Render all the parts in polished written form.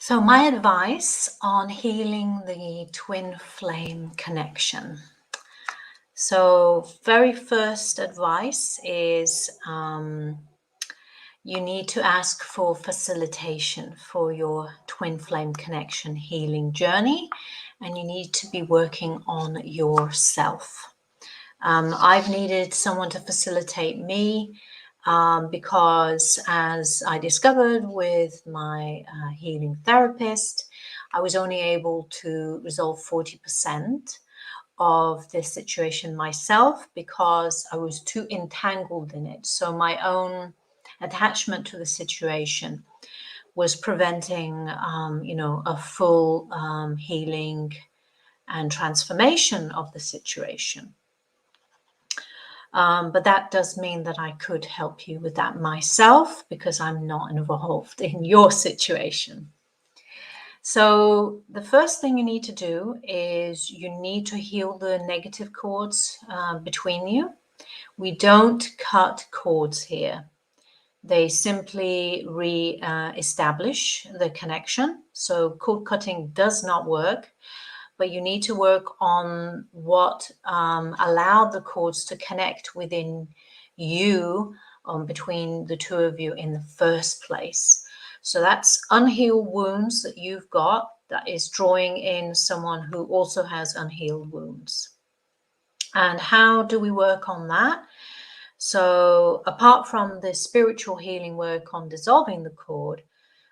So my advice on healing the twin flame connection. So very first advice is you need to ask for facilitation for your twin flame connection healing journey, and you need to be working on yourself. I've needed someone to facilitate me because, as I discovered with my healing therapist, I was only able to resolve 40% of this situation myself because I was too entangled in it. So my own attachment to the situation was preventing, a full healing and transformation of the situation. But that does mean that I could help you with that myself because I'm not involved in your situation. So the first thing you need to do is you need to heal the negative cords between you. We don't cut cords here. They simply re-establish the connection. So cord cutting does not work, but you need to work on what allowed the cords to connect within you, between the two of you in the first place. So that's unhealed wounds that you've got that is drawing in someone who also has unhealed wounds. And how do we work on that? So apart from the spiritual healing work on dissolving the cord,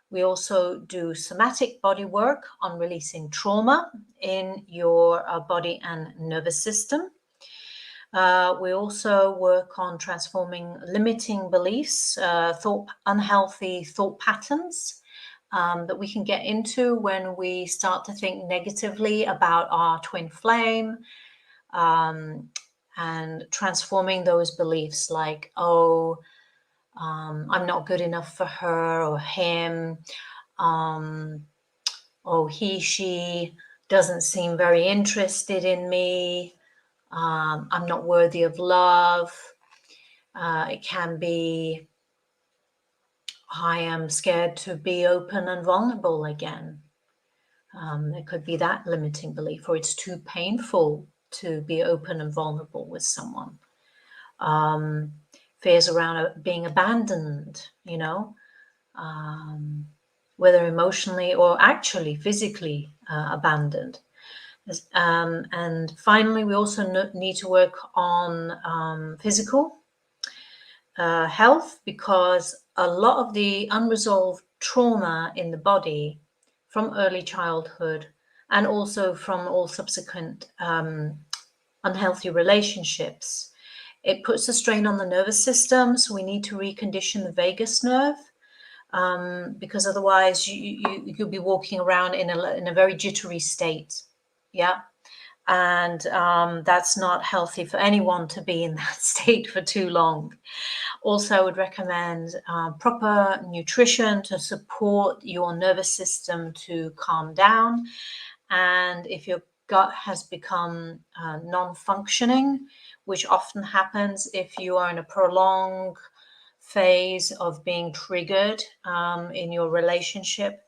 we also do somatic body work on releasing trauma in your body and nervous system. We also work on transforming limiting beliefs, unhealthy thought patterns that we can get into when we start to think negatively about our twin flame, and transforming those beliefs like, I'm not good enough for her or him. She doesn't seem very interested in me. I'm not worthy of love. It can be, I am scared to be open and vulnerable again. There could be that limiting belief, or it's too painful to be open and vulnerable with someone. Fears around being abandoned, whether emotionally or actually physically abandoned. And finally, we also need to work on physical health, because a lot of the unresolved trauma in the body from early childhood and also from all subsequent unhealthy relationships, it puts a strain on the nervous system. So we need to recondition the vagus nerve, because otherwise you'll be walking around in a very jittery state. Yeah. And that's not healthy for anyone to be in that state for too long. Also, I would recommend proper nutrition to support your nervous system to calm down. And if your gut has become non-functioning, which often happens if you are in a prolonged phase of being triggered in your relationship,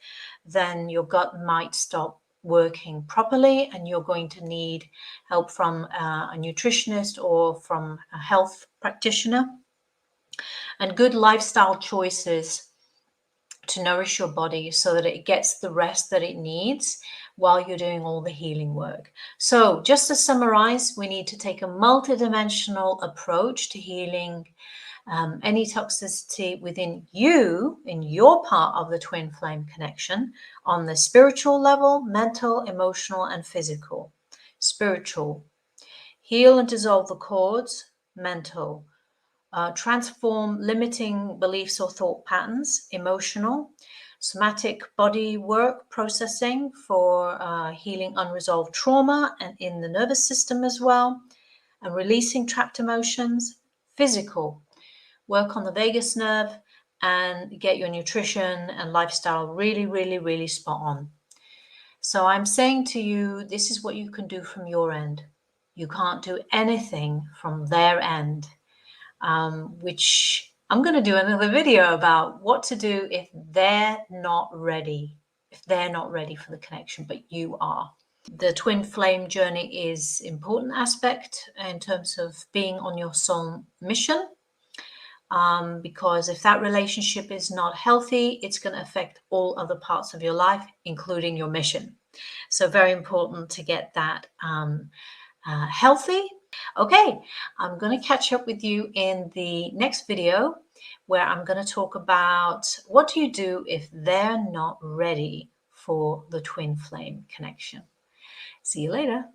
then your gut might stop working properly, and you're going to need help from a nutritionist or from a health practitioner. And good lifestyle choices to nourish your body so that it gets the rest that it needs while you're doing all the healing work. So just to summarize, we need to take a multidimensional approach to healing any toxicity within you, in your part of the twin flame connection, on the spiritual level, mental, emotional, and physical. Spiritual, heal and dissolve the cords. Mental, transform limiting beliefs or thought patterns. Emotional, somatic body work processing for healing unresolved trauma and in the nervous system as well, and releasing trapped emotions. Physical, work on the vagus nerve and get your nutrition and lifestyle really, really, really spot on. So I'm saying to you, this is what you can do from your end. You can't do anything from their end, which I'm going to do another video about what to do if they're not ready if they're not ready for the connection, but you are. The twin flame journey is important aspect in terms of being on your soul mission, because if that relationship is not healthy, it's going to affect all other parts of your life, including your mission. So very important to get that healthy. Okay, I'm going to catch up with you in the next video, where I'm going to talk about what do you do if they're not ready for the twin flame connection. See you later.